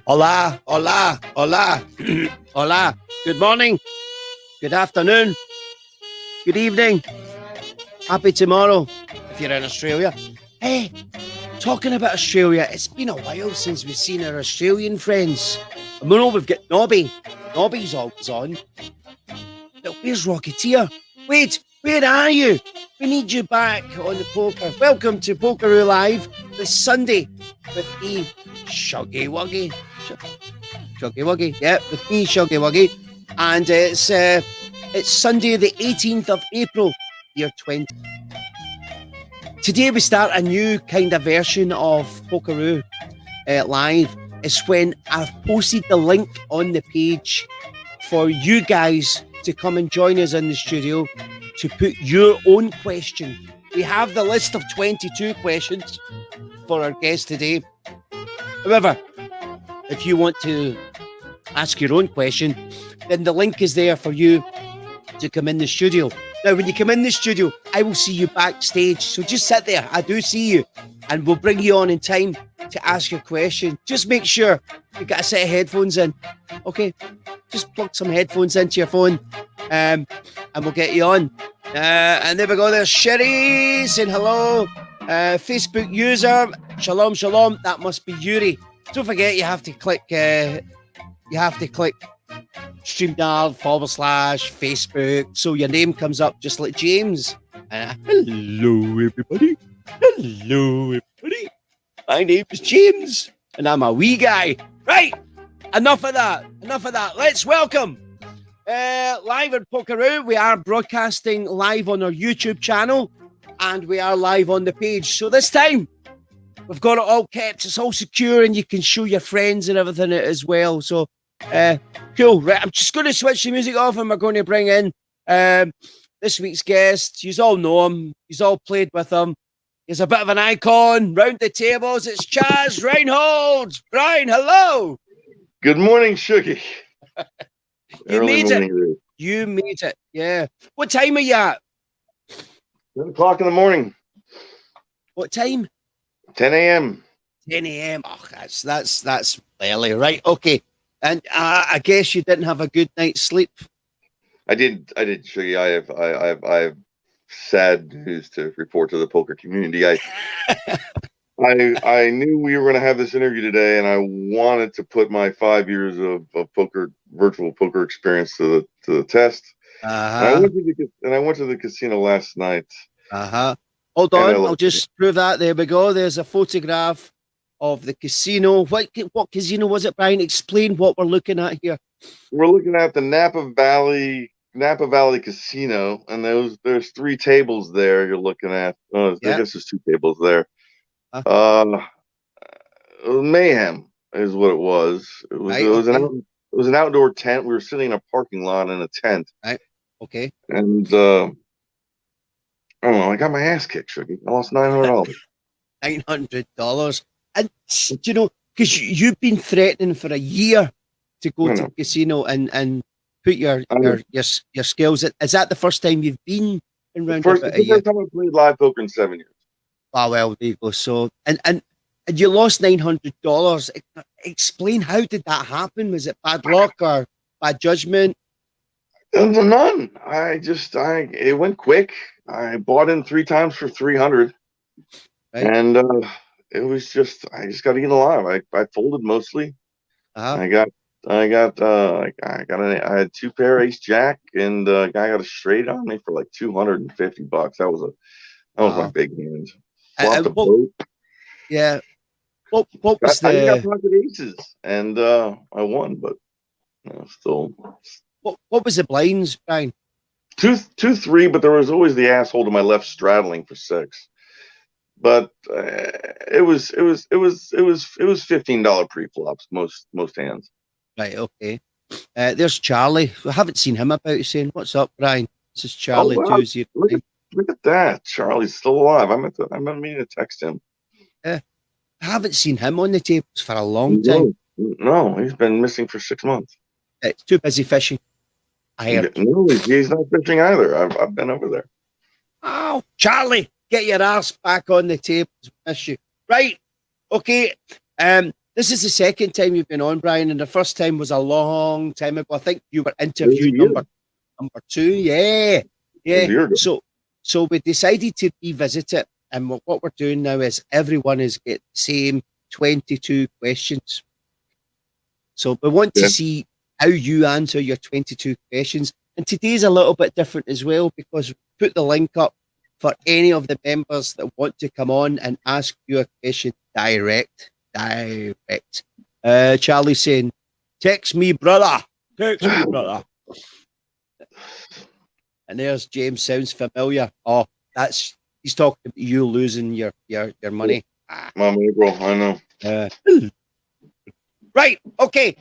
Hola, hola, hola, hola. Good morning, good afternoon, good evening, happy tomorrow if you're in Australia. Hey, talking about Australia, it's been a while since we've seen our Australian friends. I know we've got Nobby. Nobby's always on. But where's Rocketeer? Wait, where are you? We need you back on the poker. Welcome to Pokeroo Live this Sunday with me, Shuggy Wuggy. Shuggy Wuggy, yeah, with me, Shuggy Wuggy. And it's Sunday the 18th of April, year 20. Today we start a new kind of version of Pokeroo Live. It's when I've posted the link on the page for you guys to come and join us in the studio to put your own question. We have the list of 22 questions for our guest today. However, if you want to ask your own question, then the link is there for you to come in the studio. Now, when you come in the studio, I will see you backstage. So just sit there. I do see you. And we'll bring you on in time to ask your question. Just make sure you got a set of headphones in. Okay? Just plug some headphones into your phone. And we'll get you on. And there we go. There's Sherry saying hello. Facebook user. Shalom, shalom. That must be Yuri. Don't forget you have to click StreamYard / Facebook, so your name comes up just like James. Hello, everybody. Hello, everybody. My name is James, and I'm a wee guy. Right, enough of that. Let's welcome live at Pokeroo. We are broadcasting live on our YouTube channel, and we are live on the page. So this time, we've got it all kept. It's all secure, and you can show your friends and everything as well. So, cool. Right, I'm just going to switch the music off, and we're going to bring in this week's guest. You all know him. You've all played with him. He's a bit of an icon. Round the tables, it's Chazz Reinhold. Brian, hello. Good morning, Shuggy. You made it. You made it. Yeah. What time are you at? 10 o'clock in the morning. What time? 10 a.m. 10 a.m. Oh, that's early, right? Okay. And I guess you didn't have a good night's sleep. I did, Shuggy. I have sad news to report to the poker community. I knew we were going to have this interview today, and I wanted to put my 5 years of virtual poker experience to the test. And I went to the casino last night. Hold on, I'll just prove that. There we go. There's a photograph of the casino. What casino was it, Brian? Explain what we're looking at here. We're looking at the Napa Valley Casino, and there's 3 tables there you're looking at. I guess there's 2 tables there. Mayhem is what it was. It was an outdoor tent. We were sitting in a parking lot in a tent. Right. Okay. And I don't know. I got my ass kicked, Shuggy. I lost $900. $900. And you know, because you've been threatening for a year to go to the casino and put your skills. Is that the first time you've been in round about a year? First time I played live poker in 7 years. Oh well, there you go. So and you lost $900. Explain, how did that happen? Was it bad luck or bad judgment? None. It went quick. I bought in 3 times for 300, right. And it was I just got eaten alive. I folded mostly. I had 2 pair ace jack, and guy got a straight on me for like $250. That was my big hand. Flopped the boat. Yeah. What was I got pocket aces, and I won, but still. What was the blinds, Brian? 2-3, but there was always the asshole to my left straddling for 6. But it was $15 pre-flops most hands. Right. Okay. There's Charlie. I haven't seen him about. He's saying, "What's up, Brian? This is Charlie." Wow. Look at that. Charlie's still alive. I'm meaning to text him. I haven't seen him on the tables for a long time. No, he's been missing for 6 months. It's too busy fishing. No, he's not fishing either. I've been over there. Oh, Charlie, get your ass back on the tables. Miss you. Right. Okay. This is the second time you've been on, Brian, and the first time was a long time ago. I think you were It was interview a year. number 2. Yeah, It was a year ago. So we decided to revisit it, and what we're doing now is everyone is get the same 22 questions. So we want to see how you answer your 22 questions. And today's a little bit different as well, because we put the link up for any of the members that want to come on and ask you a question direct. Charlie's saying, text me, brother. Text me, brother. And there's James. Sounds familiar. Oh, he's talking about you losing your money. My April, I know. Right. Okay.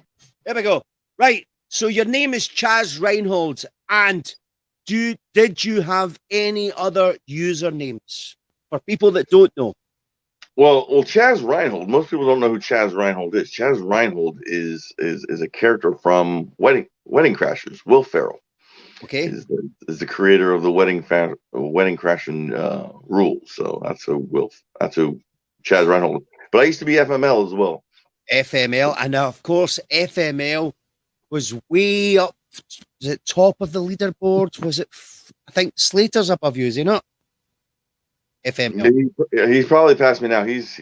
Here we go. Right. So your name is Chazz Reinhold, and did you have any other usernames for people that don't know? Well, Chazz Reinhold. Most people don't know who Chazz Reinhold is. Chazz Reinhold is a character from Wedding Crashers. Will Ferrell, okay, is the creator of the Wedding Crashing rules. So that's who Chazz Reinhold. But I used to be FML as well. FML, and of course FML was way up. Was it top of the leaderboard? Was it? I think Slater's above you, is he not? FML. He's probably passed me now. He's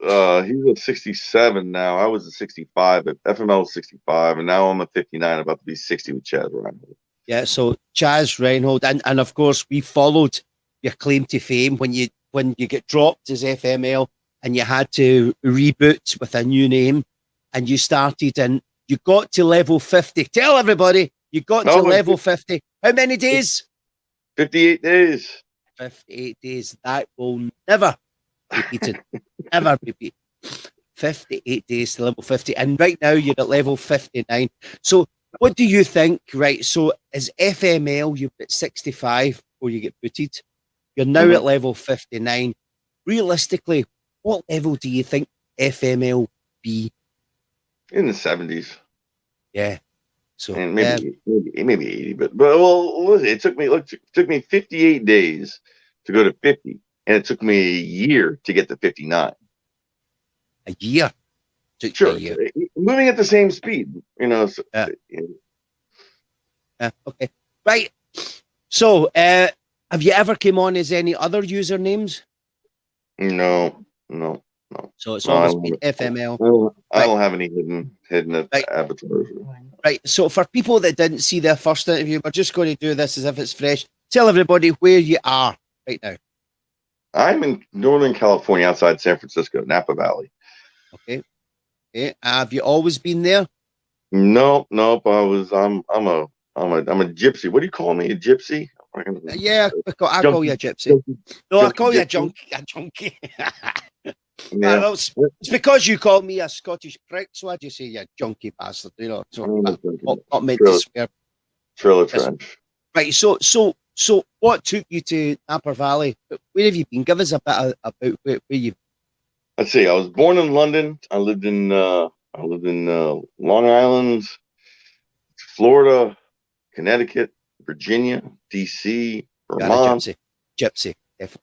at 67 now. I was at 65. But FML was 65, and now I'm at 59, about to be 60 with Chazz Reinhold. Yeah, so Chazz Reinhold, and of course we followed your claim to fame when you get dropped as FML and you had to reboot with a new name, and you started and you got to level 50. Tell everybody you got to level 50. How many days? 58 days. 58 days. That will never be beaten. Never be beaten. 58 days to level 50. And right now you're at level 59. So what do you think? Right. So as FML, you've got 65 before you get booted. You're now at level 59. Realistically, what level do you think FML be? In the 70s. Yeah. So and maybe 80, but it took me 58 days to go to 50, and it took me a year to get to 59. A year? Sure. Moving at the same speed, So, okay. Right. So, have you ever came on as any other usernames? No. So it's always been FML. I don't have any hidden avatars. Right. So for people that didn't see their first interview, we're just going to do this as if it's fresh. Tell everybody where you are right now. I'm in Northern California, outside San Francisco, Napa Valley. Okay. Have you always been there? Nope. I'm a gypsy. What do you call me? A gypsy? Yeah, I call you a gypsy. No, I call you a junkie. Yeah. It's because you call me a Scottish prick, so I just say you junkie bastard, So not meant to swear. Trailer trench. Right. So what took you to Napa Valley? Where have you been? Give us a bit about where you. Let's see. I was born in London. I lived in Long Island, Florida, Connecticut, Virginia, DC, Vermont, gypsy,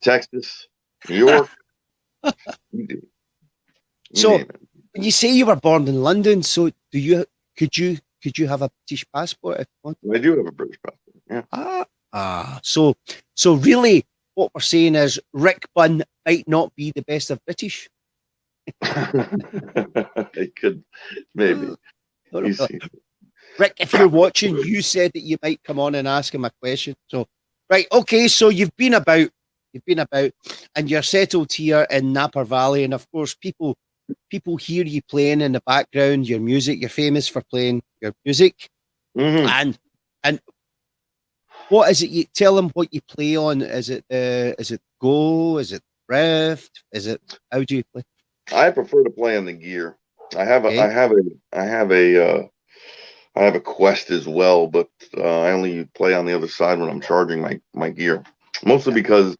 Texas, New York. So when you say you were born in London, so could you have a British passport if you want? I do have a British passport. Yeah. So really what we're saying is Rick Bunn might not be the best of British. It could, maybe. Rick, if you're watching, you said that you might come on and ask him a question. So right, okay, so you've been about, and you're settled here in Napa Valley, and of course, people hear you playing in the background. Your music, you're famous for playing your music, and what is it? You tell them what you play on. Is it Go? Is it Rift? How do you play? I prefer to play on the gear. I have a Quest as well, but I only play on the other side when I'm charging my gear. Mostly because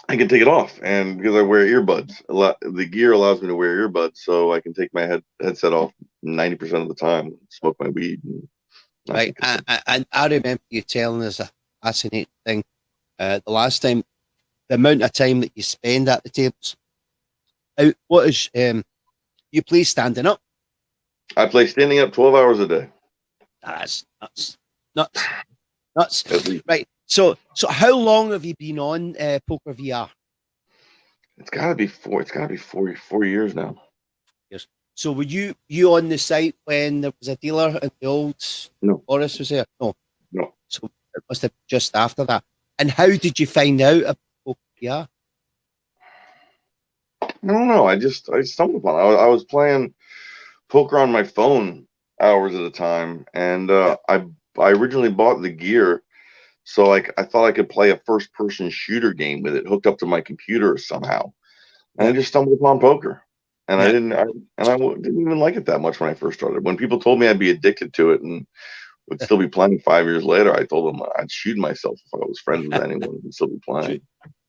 I can take it off, and because I wear earbuds. The gear allows me to wear earbuds, so I can take my headset off 90% of the time, smoke my weed. Right, and I remember you telling us a fascinating thing the last time, the amount of time that you spend at the tables. What is you play standing up. I play standing up 12 hours a day. That's nuts. At least. Right. So how long have you been on Poker VR? It's got to be 4 years now. Yes. So were you on the site when there was a dealer at the old Forest was there? No. So it must have just after that. And how did you find out about Poker VR? I don't know. I stumbled upon it. I was playing poker on my phone hours at a time, and I originally bought the gear, so I thought I could play a first-person shooter game with it hooked up to my computer somehow, and I just stumbled upon poker, and I didn't even like it that much when I first started. When people told me I'd be addicted to it and would still be playing 5 years later, I told them I'd shoot myself if I was friends with anyone and still be playing.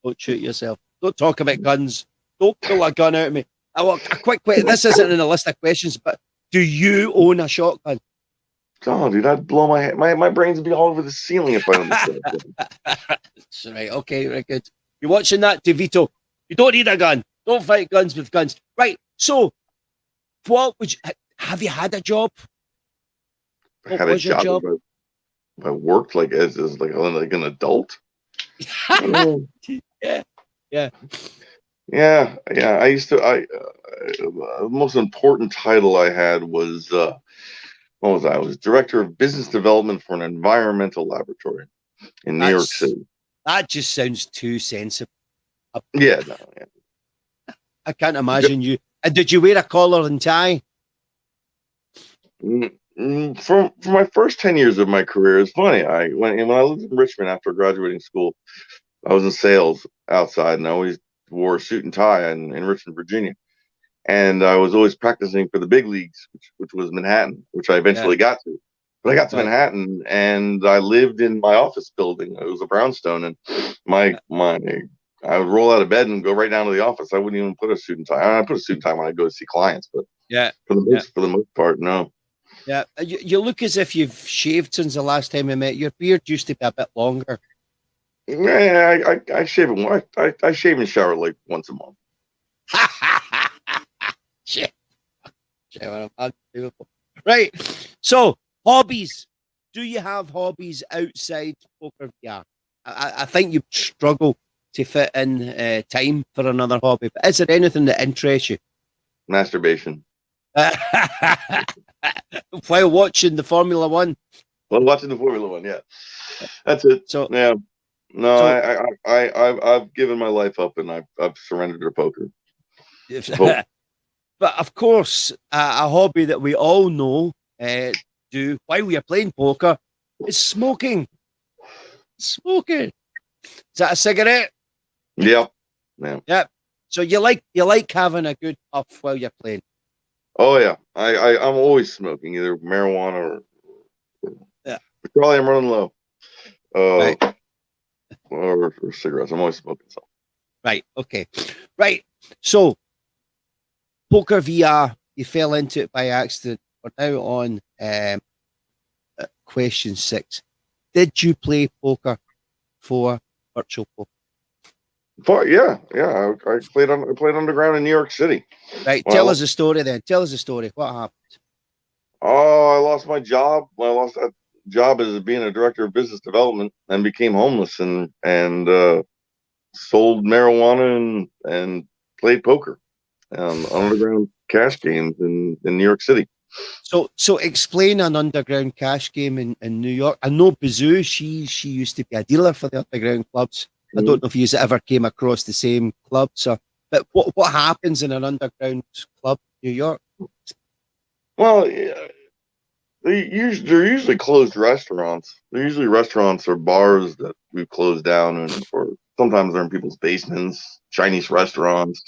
Don't shoot yourself. Don't talk about guns. Don't pull a gun out of me. A quick question. This isn't in the list of questions, but do you own a shotgun? Oh, dude, I'd blow my head. My brains would be all over the ceiling if I owned a shotgun. That's right. Okay, very good. You're watching that, DeVito. You don't need a gun. Don't fight guns with guns. Right. So, what would you have you had a job? I had a job. I worked like as like an adult. Yeah. I used to. The most important title I had was what was I? I was director of business development for an environmental laboratory in New York City. That just sounds too sensible. Yeah. I can't imagine you. And did you wear a collar and tie? For my first 10 years of my career, it's funny. When I lived in Richmond after graduating school, I was in sales outside, and I always wore a suit and tie in Richmond, Virginia. And I was always practicing for the big leagues, which was Manhattan, which I eventually got to. But I got to Manhattan, and I lived in my office building. It was a brownstone, and I would roll out of bed and go right down to the office. I wouldn't even put a suit and tie. I put a suit and tie when I go to see clients, but for the most part, no. Yeah, you look as if you've shaved since the last time I met. Your beard used to be a bit longer. Yeah, I shave it more. I shave and shower like once a month. Shit. Right. So, hobbies. Do you have hobbies outside poker? Yeah. I think you struggle to fit in time for another hobby. But is there anything that interests you? Masturbation. While watching the Formula One. While watching the Formula One, yeah. That's it. So yeah. No, I've given my life up and I've surrendered to poker. But of course, a hobby that we all know do while we are playing poker is smoking. Smoking. Is that a cigarette? Yeah. So you like having a good puff while you're playing? Oh yeah. I'm always smoking, either marijuana or probably I'm running low. Or cigarettes. I'm always smoking something. Right. Okay. Right. So Poker VR, you fell into it by accident. We're now on question 6. Did you play poker for virtual poker? Yeah. I played underground in New York City. Right. Tell us a story then. Tell us a story. What happened? Oh, I lost my job. I lost that job as being a director of business development and became homeless and sold marijuana and played poker underground cash games in New York City. So explain an underground cash game in New York. I know Bazoo, she used to be a dealer for the underground clubs. I don't know if you ever came across the same clubs, but what happens in an underground club in New York? Well, they're usually closed restaurants. They're usually restaurants or bars that we've closed down, or sometimes they're in people's basements, Chinese restaurants,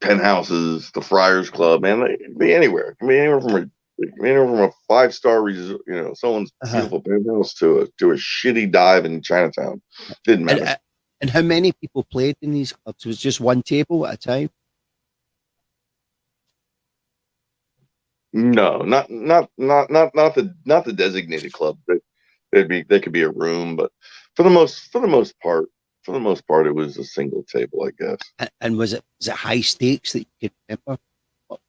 penthouses, the Friars Club. Man, they can be anywhere. It can be anywhere from a 5-star resort, someone's beautiful penthouse to a shitty dive in Chinatown. Didn't matter. And how many people played in these clubs? Was it just one table at a time? No, not the designated club. There could be a room, but for the most part, it was a single table, I guess. And was it high stakes that you could remember?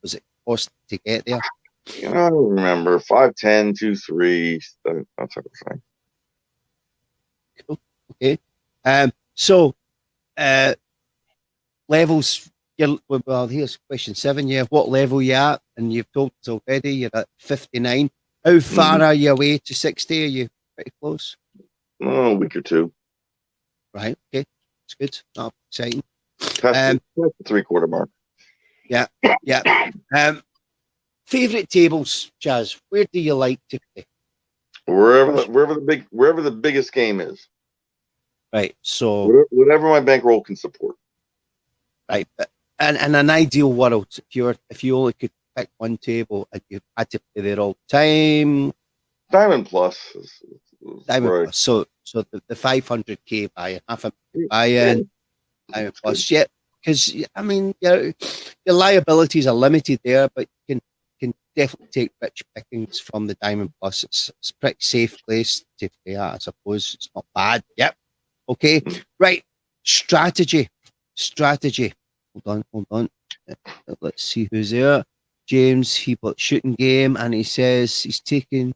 was it cost to get there? I don't remember. 5'10", 2'3". That's what I'm saying. Cool. Okay. So levels. Well, here's question 7. Yeah, what level you at? And you've told us already you're at 59. How far are you away to 60? Are you pretty close? A week or two. Right. Okay. That's good. Not exciting. Past the 3/4 mark. Yeah. Favorite tables, Chazz. Where do you like to play? Wherever the biggest game is. Right. So whatever my bankroll can support. Right. And in an ideal world, if you only could pick one table and you had to play there all the time. Diamond Plus. Diamond right. Plus. So the 500k buy-in, half a buy-in, Diamond Plus. Yeah. Because I mean, your liabilities are limited there, but you can definitely take rich pickings from the Diamond Plus. It's a pretty safe place to play at, I suppose. It's not bad. Yep. Okay. Right. Strategy. Hold on. Let's see who's there. James, he bought shooting game, and he says he's taking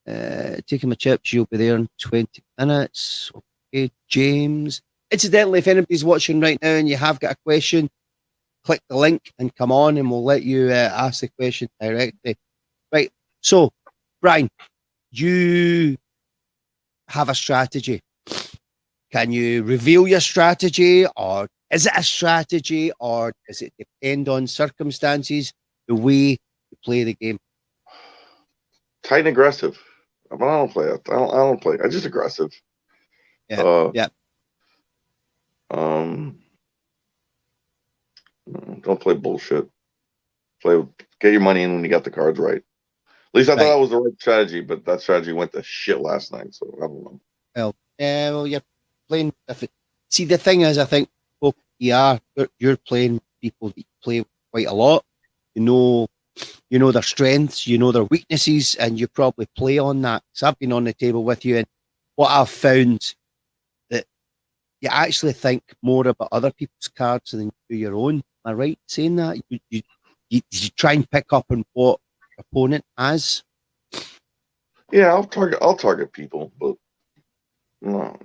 my chips. You'll be there in 20 minutes. Okay, James. Incidentally, if anybody's watching right now and you have got a question, click the link and come on, and we'll let you ask the question directly. Right. So, Brian, you have a strategy. Can you reveal your strategy, or is it a strategy, or does it depend on circumstances, the way you play the game? Tight and aggressive. But I don't play it. I don't play. I'm just aggressive. Yeah. Don't play bullshit. Get your money in when you got the cards right. At least I thought that was the right strategy, but that strategy went to shit last night, so I don't know. Well, you're playing. See, the thing is, I think you're playing people that play quite a lot. You know their strengths, you know their weaknesses, and you probably play on that. So I've been on the table with you, and what I've found that you actually think more about other people's cards than you do your own. Am I right saying that? You try and pick up on what your opponent has. Yeah, I'll target people, but no.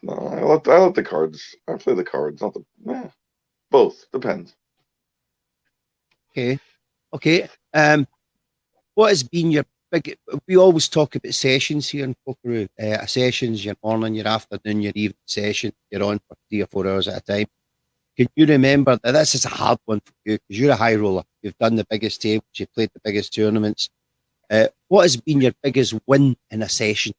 I let the cards. I play the cards, not the. Both depends. Okay. What has been your big? We always talk about sessions here in Pokeroo. Sessions, your morning, your afternoon, your evening session. You're on for 3 or 4 hours at a time. Can you remember that? This is a hard one for you because you're a high roller. You've done the biggest tables. You've played the biggest tournaments. What has been your biggest win in a session?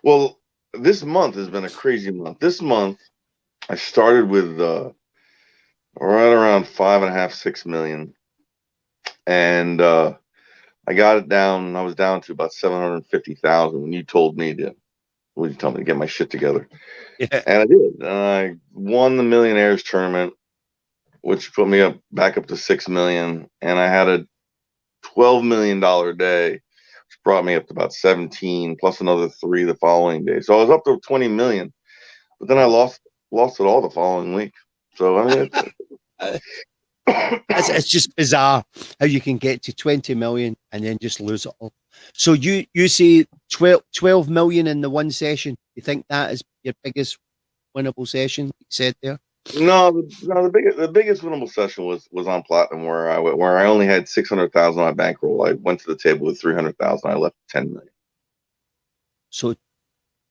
Well, this month has been a crazy month. This month, I started with right around 5.5, 6 million, and I got it down. I was down to about 750,000 when you told me to. When you told me to get my shit together, Yeah. and I did. And I won the Millionaires tournament, which put me back up to 6 million, and I had a $12 million day, which brought me up to about 17 plus another 3 the following day. So I was up to 20 million, but then I lost it all the following week. So I mean, it's just bizarre how you can get to 20 million and then just lose it all. So you say 12 million in the one session. You think that is your biggest winnable session? You said there. No, the biggest winnable session was on Platinum, where I only had 600,000 on my bankroll. I went to the table with 300,000. I left 10 million. So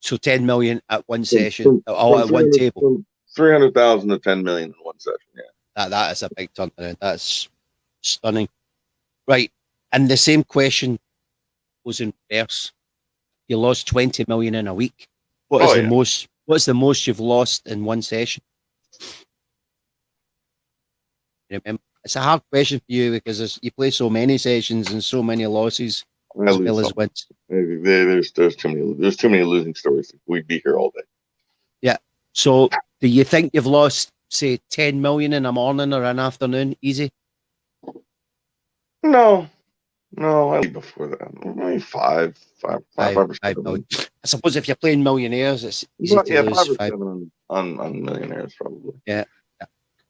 10 million at one session, all at one table. 300,000 to 10 million in one session. Yeah, that is a big turnaround. That's stunning. Right, and the same question was in reverse. You lost 20 million in a week. What's the most you've lost in one session? You remember? It's a hard question for you because you play so many sessions and so many losses as well as wins. There's too many losing stories. We'd be here all day. Yeah. So do you think you've lost, say, 10 million in a morning or an afternoon? Easy? No, I leave before that. Maybe 5 or 7 million. I suppose if you're playing Millionaires, it's easy to lose 5 or 7 on Millionaires probably. Yeah.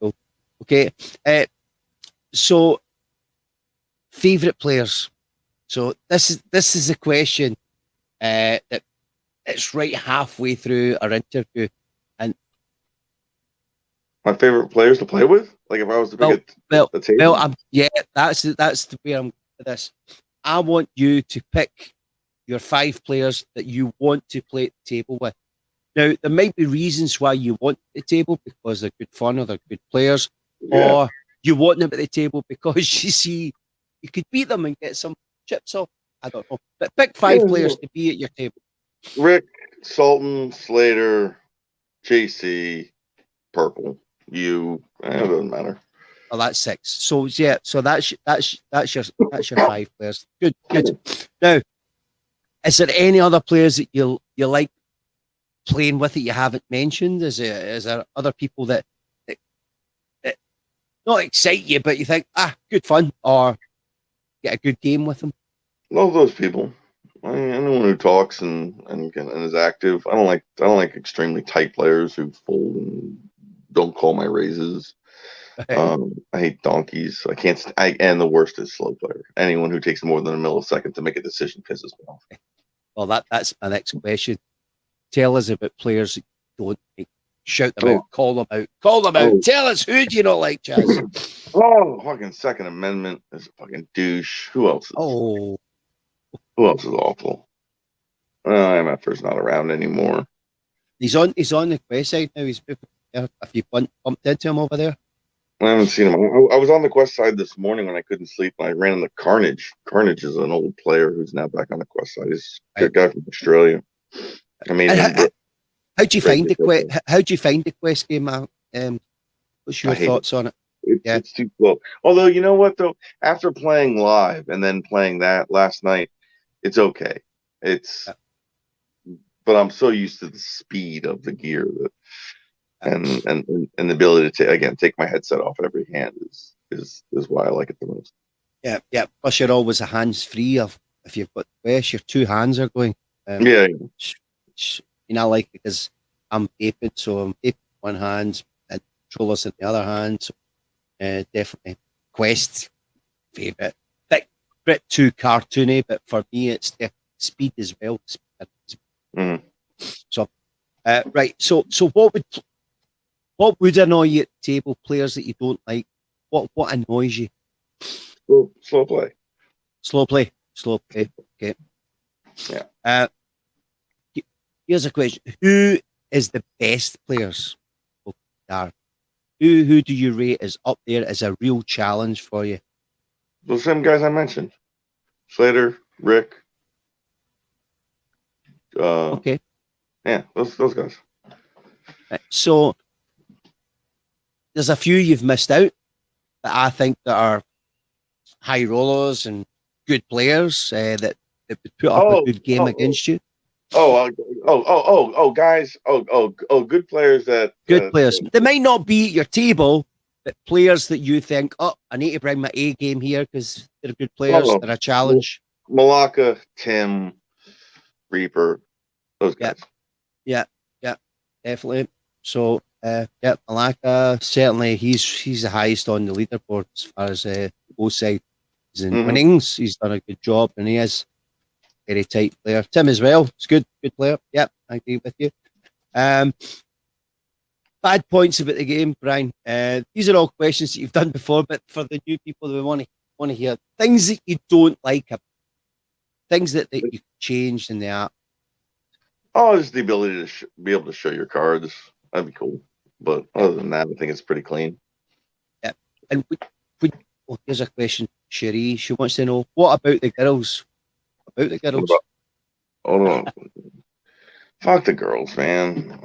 Cool. Okay. So favorite players. So this is a question that it's right halfway through our interview, and My favorite players to play with? Like if I was to pick a table? that's the way I'm with this. I want you to pick your 5 players that you want to play at the table with. Now, there might be reasons why you want the table because they're good fun or they're good players, or you want them at the table because you see you could beat them and get some chips off. I don't know. But pick 5 players to be at your table. Rick, Sultan, Slater, JC, Purple. It doesn't matter. Oh, that's 6. So yeah, so that's your 5 players. Good. Now, is there any other players that you like playing with that you haven't mentioned? Is there other people that not excite you, but you think good fun or get a good game with them? Love those people. Anyone who talks and is active. I don't like extremely tight players who fold and don't call my raises. I hate donkeys. And the worst is slow player. Anyone who takes more than a millisecond to make a decision pisses me off. Well, that's my next question. Tell us about players that you don't like. Shout them out, call them out. Tell us, who do you not like, Chazz? Fucking Second Amendment is a fucking douche. Who else? Who else is awful? MF's not around anymore. He's on the quest side now. He's if you bumped into him over there. I haven't seen him. I was on the quest side this morning when I couldn't sleep. I ran into Carnage. Carnage is an old player who's now back on the quest side. He's a guy from Australia. How'd you find the quest? How'd you find the quest game? What's your thoughts on it? It's too slow. Although you know what though, after playing live and then playing that last night, it's okay. But I'm so used to the speed of the gear that, and the ability to take my headset off every hand is why I like it the most. Yeah. Plus, you're always a hands free if you've got the quest. Your 2 hands are going. I like it because I'm vaping, so I'm vaping one hand and controllers in the other hand. So, definitely quest favorite. Bit too cartoony, but for me, it's the speed as well. So, right. So what would annoy you at the table? Players that you don't like. What annoys you? Slow play. Okay. Yeah. Here's a question: who is the best players? Who do you rate as up there as a real challenge for you? Those same guys I mentioned: Slater, Rick. Okay. Yeah, those guys. Right, so there's a few you've missed out that I think that are high rollers and good players that would put up a good game against you. Guys. Good players good players. They might not be at your table, but players that you think, I need to bring my A game here because they're good players. They're a challenge. Malacca, Tim, Reaper, those guys. Yeah, definitely. So, Malacca, certainly he's the highest on the leaderboard as far as both sides in winnings. He's done a good job, and he is a very tight player. Tim as well. It's good player. Yep, I agree with you. Bad points about the game, Brian. These are all questions that you've done before, but for the new people, we want to hear things that you don't like, things that you changed in the app. Just the ability to be able to show your cards. That'd be cool. But other than that, I think it's pretty clean. Yeah. And here's a question, Cherie. She wants to know, what about the girls? Hold on. Fuck the girls, man.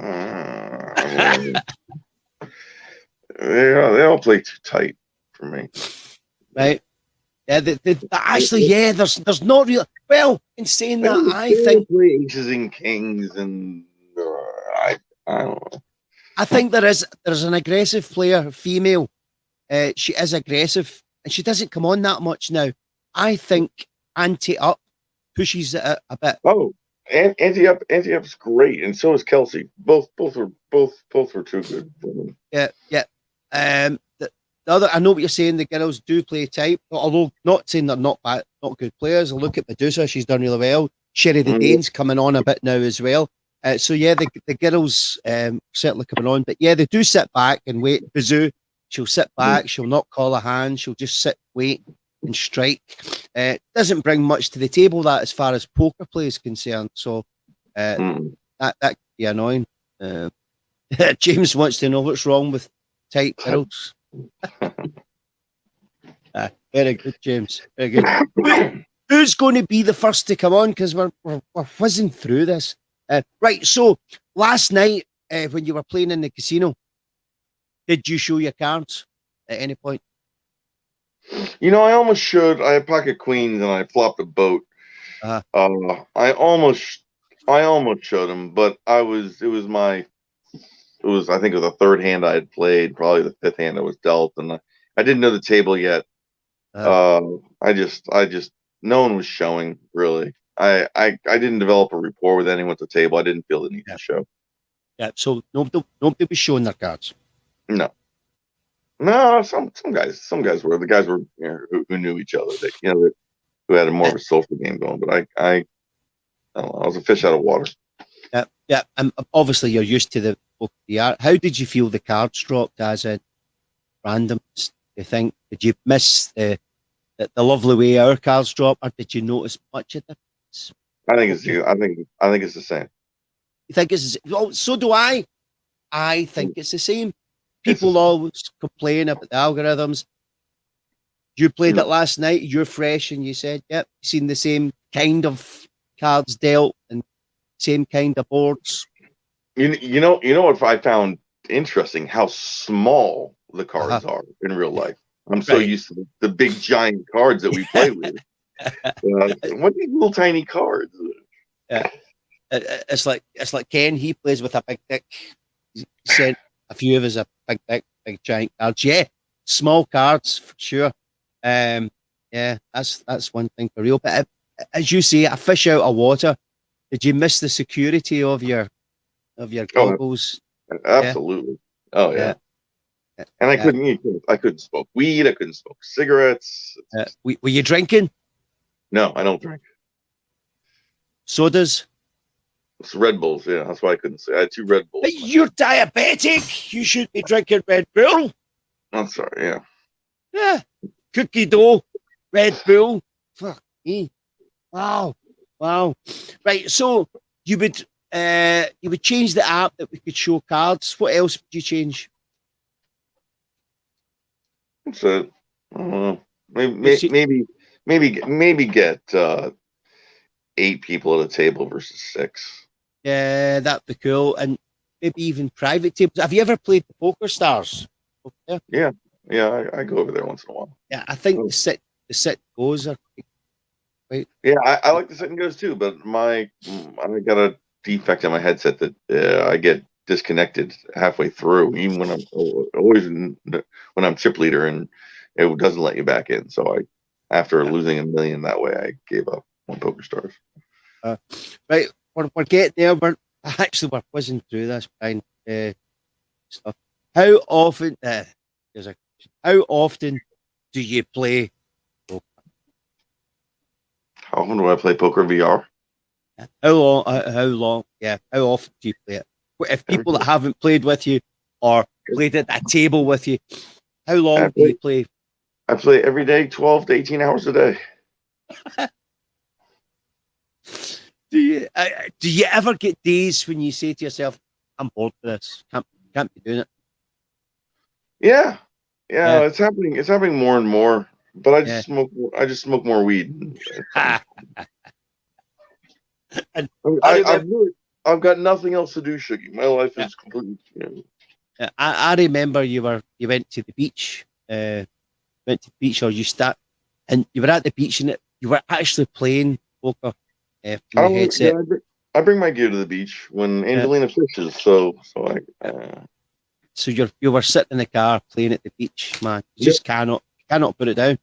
They all play too tight for me. Right. Yeah, there's not real. Well, in saying that, I think play aces and kings, and I don't know. I think there's an aggressive player, female. She is aggressive, and she doesn't come on that much now. I think ante up pushes it a bit. Ante up's great, and so is Kelsey. Both were too good for me. Yeah. I know what you're saying. The girls do play tight, although not saying they're not bad, not good players. I look at Medusa; she's done really well. Sherry the Dane's coming on a bit now as well. So yeah, the girls certainly coming on, but yeah, they do sit back and wait. Bazoo, she'll sit back. She'll not call a hand. She'll just sit, wait, and strike. Doesn't bring much to the table that as far as poker play is concerned. So that could be annoying. James wants to know what's wrong with tight girls. Very good, James. Very good. Who's going to be the first to come on? Because we're whizzing through this. Right. So last night, when you were playing in the casino, did you show your cards at any point? You know, I almost should. I had pocket queens and I flopped a boat. I almost showed him, but I think it was the third hand I had played, probably the fifth hand I was dealt, and I didn't know the table yet. I just no one was showing really. I didn't develop a rapport with anyone at the table. I didn't feel the need to show. Yeah, so nobody was showing their cards. No, some guys were. The guys were, who knew each other. That who had more of a social game going. But I don't know, I was a fish out of water. Yeah. Obviously you're used to the art. How did you feel the cards dropped as in random? Do you think? Did you miss the lovely way our cards drop, or did you notice much of difference? I think it's the same. You think it's so do I. I think it's the same. People always complain about the algorithms. You played it last night. You're fresh, and you said, "Yep, seen the same kind of cards dealt and same kind of boards." You know what I found interesting? How small the cards are in real life. I'm so used to the big giant cards that we play with. What are these little tiny cards? Yeah, it's like Ken. He plays with a big dick. He sent a few of us a big dick, big giant cards. Yeah, small cards for sure. Yeah, that's one thing for real. But as you say, a fish out of water. Did you miss the security of your goggles? Absolutely. Yeah. Oh yeah. And I couldn't smoke weed. I couldn't smoke cigarettes. Were you drinking? No, I don't drink. Sodas? It's Red Bulls. Yeah, that's why I couldn't say. I had 2 Red Bulls. But you're diabetic. You should be drinking Red Bull. I'm sorry. Yeah. Yeah. Cookie dough, Red Bull. Fuck me. Wow. Right. So you would change the app that we could show cards. What else would you change? So I don't know. Maybe get 8 people at a table versus 6. Yeah, that'd be cool. And maybe even private tables. Have you ever played the Poker Stars? Yeah. I go over there once in a while. Yeah, I think the sit goes are quite. Yeah, I like the sit and goes too, but I got a defect in my headset that I get disconnected halfway through, even when I'm chip leader, and it doesn't let you back in. So after losing $1 million that way, I gave up on Poker Stars. Right, we're getting there. We're whizzing through this kind stuff. How often? How often do you play poker? How often do I play poker VR? How long? Yeah. How often do you play it? If people that haven't played with you or played at that table with you, how long do you play? I play every day, 12 to 18 hours a day. Do you ever get days when you say to yourself, "I'm bored of this. Can't be doing it"? Yeah. It's happening. It's happening more and more. But I just smoke more weed. And I've got nothing else to do, Shuggy. My life is completely. I remember you went to the beach. Or you start, and you were at the beach, and you were actually playing poker. I bring my gear to the beach when Angelina fishes. So you were sitting in the car playing at the beach, man. You just cannot put it down.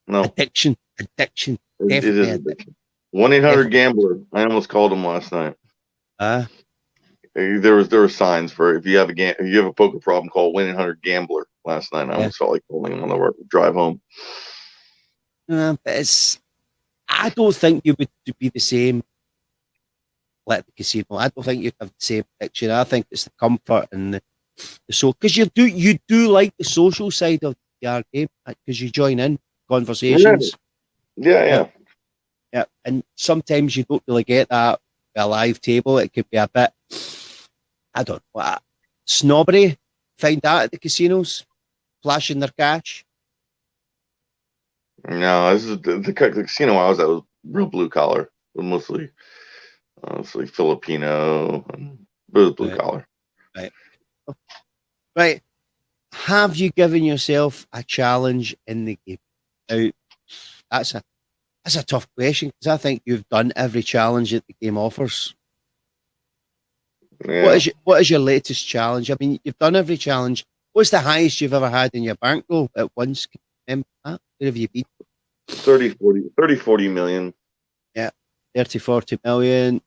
No. Addiction. It is addiction. 1-800-GAMBLER. I almost called him last night. There were signs for if you have a poker problem, call 1-800-GAMBLER last night. I almost felt like pulling him on the drive home. But I don't think you would be the same like the casino. I don't think you'd have the same picture. I think it's the comfort and the because you do like the social side of the VR game because you join in conversations. Yeah. And sometimes you don't really get that at a live table. It could be a bit, I don't know, snobbery. Find that at the casinos, flashing their cash. No, this is the casino I was at was real blue collar, mostly Filipino, and it was blue collar. Right. Have you given yourself a challenge in the game? Now, that's a tough question because I think you've done every challenge that the game offers. Yeah. What is your latest challenge? I mean, you've done every challenge. What's the highest you've ever had in your bankroll at once? Where have you been? 40 million. Yeah, 30, 40 million.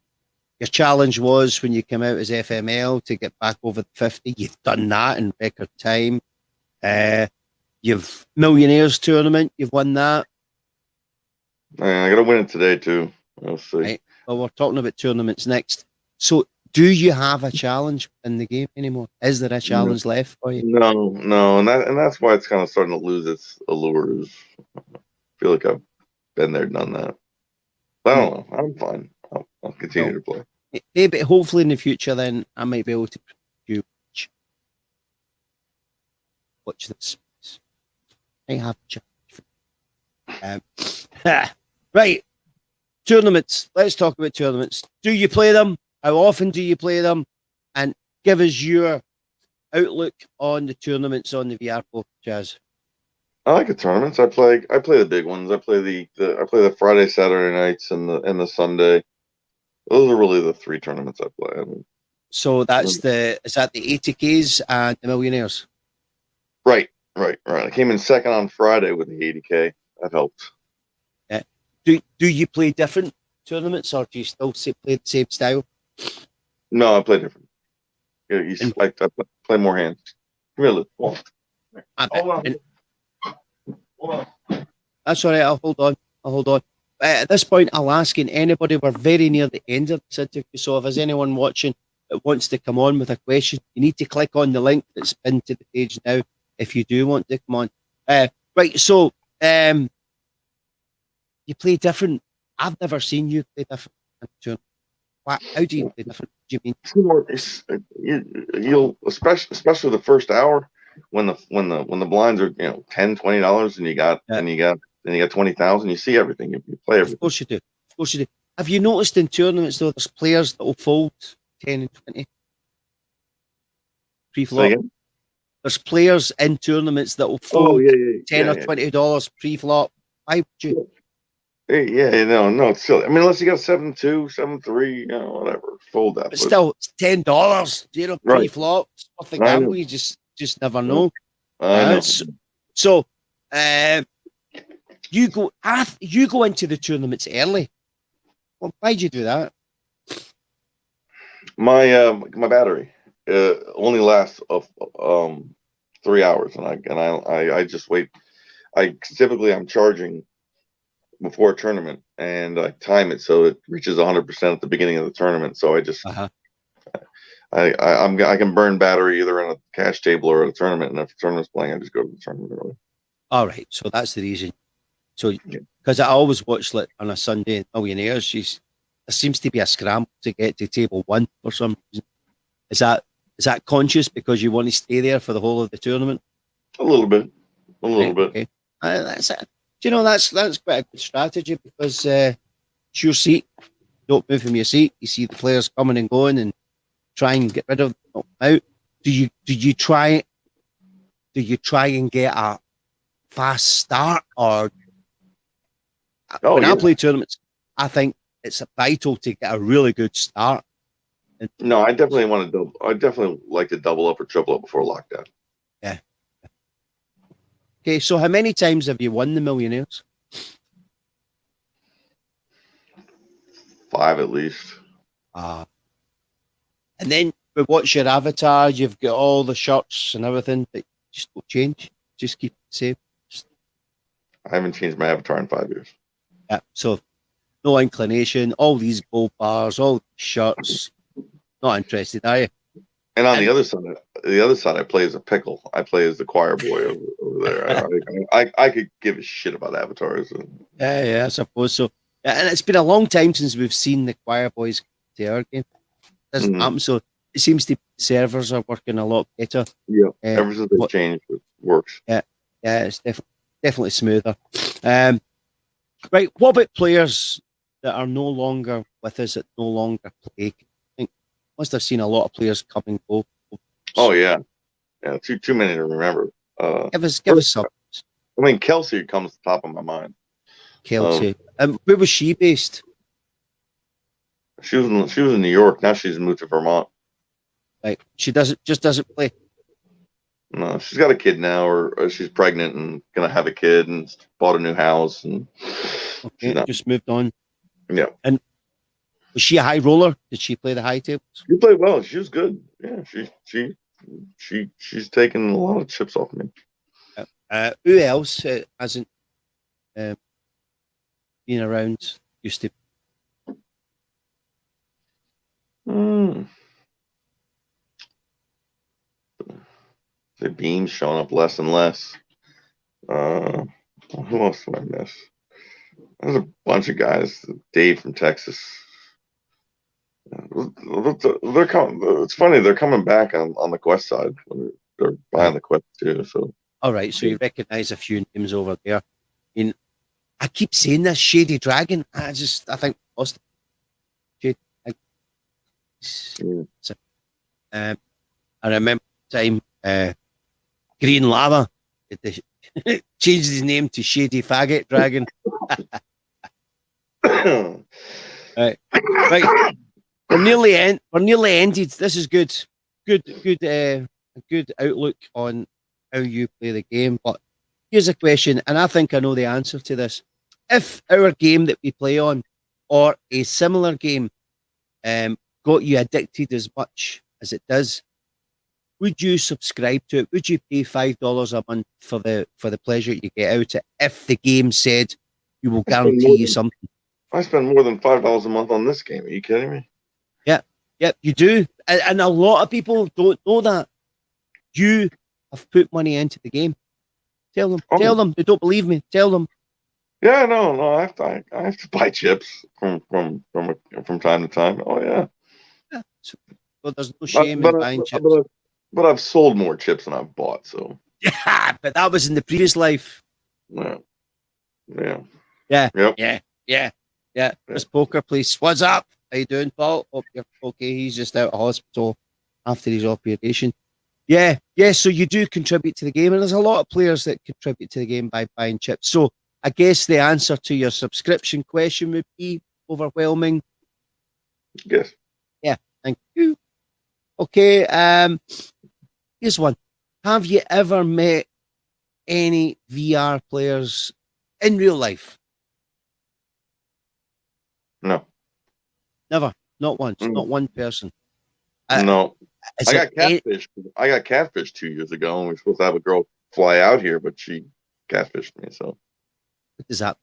Your challenge was when you came out as FML to get back over the 50. You've done that in record time. You've Millionaires Tournament. You've won that. I got to win it today too. We'll see. Right. Well, we're talking about tournaments next. So, do you have a challenge in the game anymore? Is there a challenge left for you? No, and that's why it's kind of starting to lose its allures. I feel like I've been there, done that. But I don't know. I'm fine. I'll continue to play. Maybe, hopefully, in the future, then I might be able to watch this. I have a challenge. Right. Tournaments. Let's talk about tournaments. Do you play them? How often do you play them? And give us your outlook on the tournaments on the VR Poker, Chazz. I like the tournaments. I play the big ones. I play the Friday, Saturday nights, and the Sunday. Those are really the three tournaments I play. So that's is that the 80Ks and the Millionaires? Right. I came in second on Friday with the 80K. That helped. Yeah. Do you play different tournaments, or do you still play the same style? No, I play different. I play more hands. Really? Hold on. That's all right. I'll hold on. At this point, I'll ask anybody. We're very near the end of this interview, so if there's anyone watching that wants to come on with a question, you need to click on the link that's pinned to the page now if you do want to come on. Right, so you play different. I've never seen you play different. How do you play different? What do you mean? You'll especially the first hour when the blinds are $10-$20 and you got 20,000. You see everything. You play everything. Of course you do. Have you noticed in tournaments though, there's players that will fold 10 and 20 pre-flop? There's players in tournaments that will fold $10 or $20 pre-flop. Why would you? Yeah, no, it's silly. I mean, unless you got 7-2, 7-3, whatever, fold that. But still, it's $10. Pre-flop. It's worth the gamble. You just never know. So, you go into the tournaments early. Well, why'd you do that? My battery only lasts 3 hours, and I just wait. I'm charging before a tournament, and I time it so it reaches 100% at the beginning of the tournament. So I just I can burn battery either on a cash table or at a tournament, and if the tournament's playing, I just go to the tournament early. All right, so that's the reason. So because I always watch like on a Sunday Millionaires, there seems to be a scramble to get to table one for some reason. Is that conscious because you want to stay there for the whole of the tournament? A little bit. Okay. That's it. Do you know that's quite a good strategy because it's your seat. Don't move from your seat. You see the players coming and going, and try and get rid of them out. Do you try and get a fast start, or when I play tournaments, I think it's vital to get a really good start. No, I definitely like to double up or triple up before lockdown. Yeah. Okay, so how many times have you won the Millionaires? 5 at least. And then what's your avatar? You've got all the shirts and everything. But just don't change. Just keep the same. I haven't changed my avatar in 5 years. Yeah, so no inclination. All these gold bars, all these shirts. Not interested, are you? And on the other side, I play as a pickle. I play as the choir boy over there. I could give a shit about avatars. Yeah, I suppose so. Yeah, and it's been a long time since we've seen the choir boys to our game. Doesn't happen, so it seems the servers are working a lot better. Yeah, ever since they changed, it works. Yeah, it's definitely smoother. Right, what about players that are no longer with us, that no longer play? I think must have seen a lot of players come and go. Oh yeah, too many to remember. Give us some. I mean, Kelsey comes to the top of my mind. Kelsey, where was she based? She was in New York. Now she's moved to Vermont. Like she doesn't play. No, she's got a kid now, or she's pregnant and gonna have a kid, and bought a new house, and just moved on. Yeah. And was she a high roller? Did she play the high tables? She played well. She was good. Yeah, she's taken a lot of chips off me. Who else hasn't been around? Used to. The beams showing up less and less. Who else did I miss? There's a bunch of guys. Dave from Texas. They're coming. It's funny. They're coming back on the Quest side. They're buying the Quest too. So. All right. So you recognise a few names over there. I keep saying this Shady Dragon. I think lost. I remember the time Green Lava changed his name to Shady Faggot Dragon. Right. We're nearly ended. This is good. Good outlook on how you play the game. But here's a question, and I think I know the answer to this. If our game that we play on, or a similar game, got you addicted as much as it does, would you subscribe to it? Would you pay $5 a month for the pleasure you get out of it if the game said you will guarantee you something? I spend more than $5 a month on this game. Are you kidding me? Yeah, you do. And a lot of people don't know that. You have put money into the game. Tell them. Tell them. They don't believe me. Tell them. Yeah, no. I have to buy chips from time to time. Oh yeah. So there's no shame in buying chips. But I've sold more chips than I've bought. So. Yeah, but that was in the previous life. Yeah. This poker place. What's up? How you doing, Paul? Hope you're okay. He's just out of hospital after his operation. Yeah. So you do contribute to the game, and there's a lot of players that contribute to the game by buying chips. So I guess the answer to your subscription question would be overwhelming. Yes. Yeah. Thank you. Okay. Here's one. Have you ever met any VR players in real life? No. Never. Not once. Not one person. No. I got catfished. I got catfished 2 years ago, and we were supposed to have a girl fly out here, but she catfished me. So. What is that?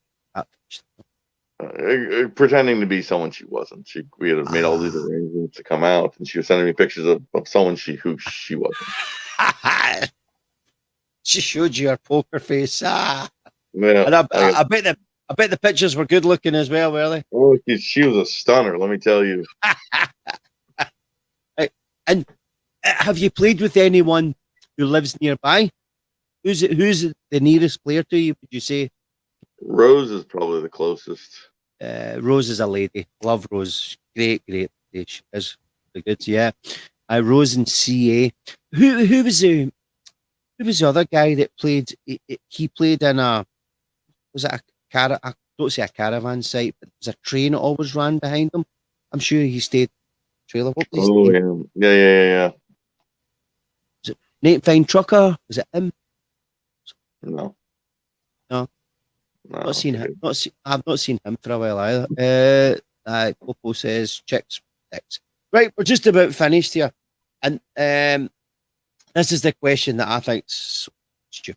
Pretending to be someone she wasn't. We had made all these arrangements to come out, and she was sending me pictures of someone who she wasn't. She showed you her poker face. Yeah, and I bet the pictures were good looking as well, were they? Oh, she was a stunner, let me tell you. And have you played with anyone who lives nearby? Who's the nearest player to you, would you say? Rose is probably the closest. Rose is a lady. Love Rose. Great. She is the good. Yeah. Rose in CA. Who was the other guy that played? He played in I don't say a caravan site, but there's a train that always ran behind him. I'm sure he stayed trailer. What was his name? Yeah. Is it Nate Fine Trucker? Is it him? No. Not seen him. I've not seen him for a while either. Popo says chicks. Right, we're just about finished here, and This is the question that I think so stupid.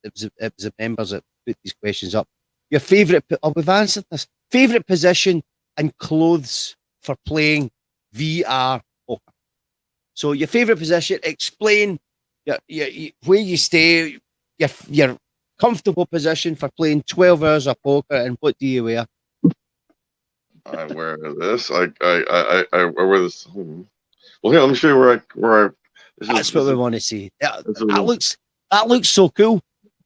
It was the members that put these questions up. Your favourite, we've answered this. Favourite position and clothes for playing VR poker. So your favourite position, explain where you stay, your comfortable position for playing 12 hours of poker, and what do you wear? I wear this. I wear this. Well, here, let me show you where I. That's what we want to see. That looks so cool.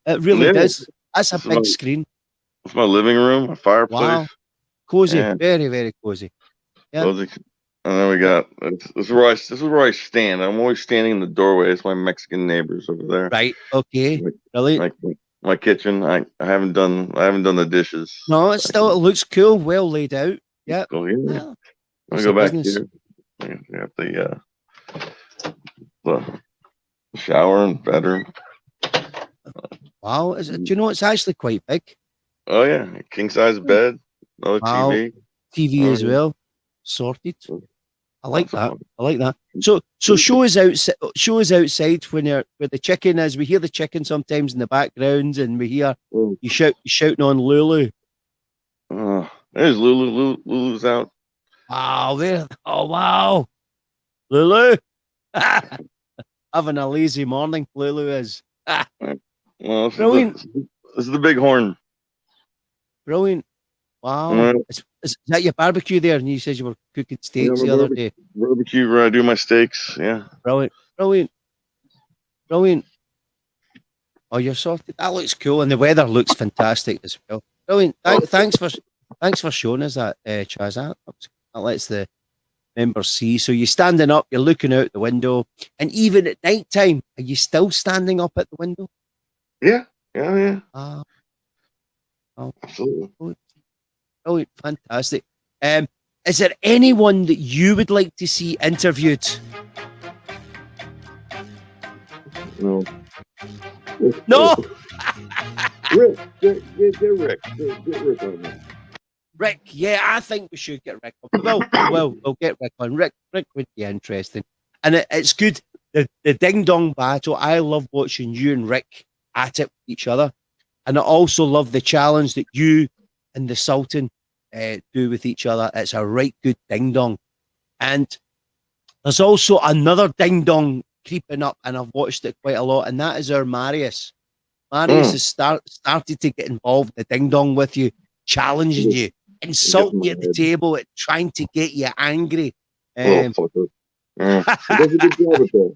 It really does. That's a big screen. It's my living room, a fireplace. Wow. Cozy, very, very cozy. Yeah. Cozy. And then we got this is where I stand. I'm always standing in the doorway. It's my Mexican neighbors over there. Right. Okay. Brilliant. My kitchen. I haven't done the dishes. No, it looks cool. Well laid out. Yeah. Oh yeah. I'm gonna go back here. We have the shower and bedroom. Wow. Do you know it's actually quite big? Oh yeah, king size bed, another TV as well, sorted. I like that. So show us outside when where the chicken is. We hear the chicken sometimes in the background, and we hear you shouting on Lulu. There's Lulu. Lulu's out. Wow, there. Oh wow, Lulu. Having a lazy morning, Lulu is. Well, brilliant. This is the big horn. Brilliant. Wow. Is that your barbecue there? And you said you were cooking steaks the other day. Barbecue where I do my steaks. Yeah. Brilliant. Oh, you're sorted. That looks cool. And the weather looks fantastic as well. Brilliant. Thanks for showing us that, Chazz. That lets the members see. So you're standing up, you're looking out the window, and even at night time, are you still standing up at the window? Yeah. Absolutely. Oh, fantastic. Is there anyone that you would like to see interviewed? No. Rick, get Rick. Get Rick on there. Rick, yeah, I think we should get Rick on. We'll get Rick on. Rick would be interesting. And it's good. The ding dong battle, I love watching you and Rick at it with each other. And I also love the challenge that you and the Sultan do with each other. It's a right good ding dong. And there's also another ding dong creeping up, and I've watched it quite a lot, and that is our Marius. Marius has started to get involved in the ding dong with you, challenging you, insulting you at the table, trying to get you angry. It does a good job at that.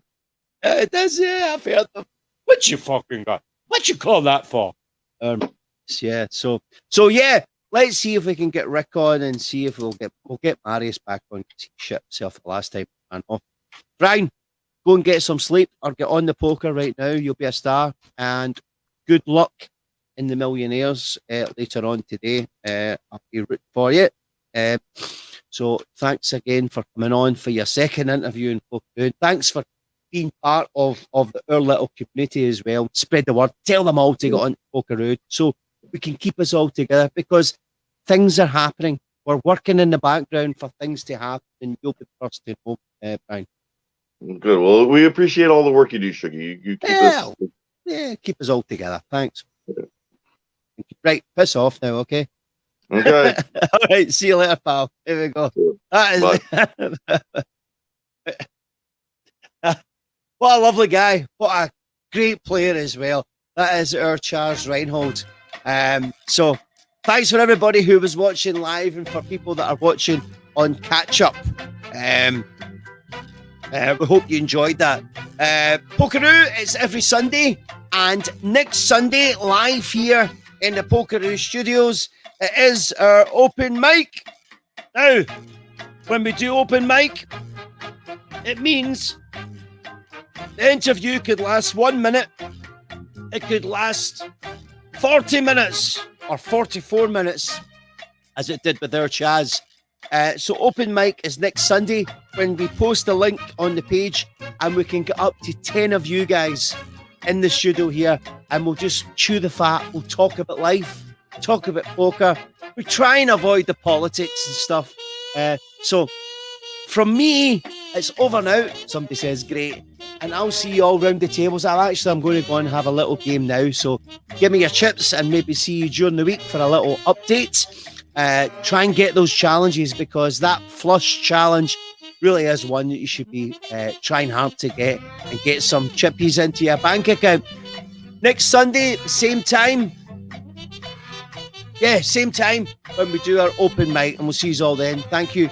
It does, yeah, I've heard them. What you fucking got? What you call that for? Yeah, so yeah, let's see if we can get Rick on and see if we'll get Marius back on because he shit himself the last time. I know. Brian, go and get some sleep or get on the poker right now. You'll be a star, and good luck in the Millionaires later on today. I'll be rooting for you. So thanks again for coming on for your second interview in Pokeroo. Thanks for being part of our little community as well. Spread the word. Tell them all to get on Pokeroo so we can keep us all together, because things are happening. We're working in the background for things to happen, and you'll be first to know, Brian. Good. Well, we appreciate all the work you do, Shuggy. You keep us. Yeah, keep us all together. Thanks. Yeah. Right, piss off now, okay? Okay. All right, see you later, pal. Here we go. That is what a lovely guy. What a great player as well. That is our Chazz Reinhold. So thanks for everybody who was watching live and for people that are watching on catch up. We hope you enjoyed that. Pokeroo, it's every Sunday, and next Sunday live here in the Pokeroo studios, it is our open mic. Now, when we do open mic, it means the interview could last 1 minute, it could last 40 minutes or 44 minutes, as it did with our Chazz. So open mic is next Sunday when we post the link on the page, and we can get up to 10 of you guys in the studio here, and we'll just chew the fat. We'll talk about life, talk about poker. We try and avoid the politics and stuff. So from me, it's over now. Somebody says great. And I'll see you all round the tables. I'm going to go and have a little game now. So give me your chips and maybe see you during the week for a little update. Try and get those challenges, because that flush challenge really is one that you should be trying hard to get, and get some chippies into your bank account. Next Sunday, same time. Yeah, same time when we do our open mic, and we'll see you all then. Thank you.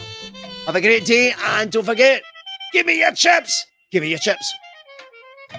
Have a great day, and don't forget, give me your chips. Give me your chips.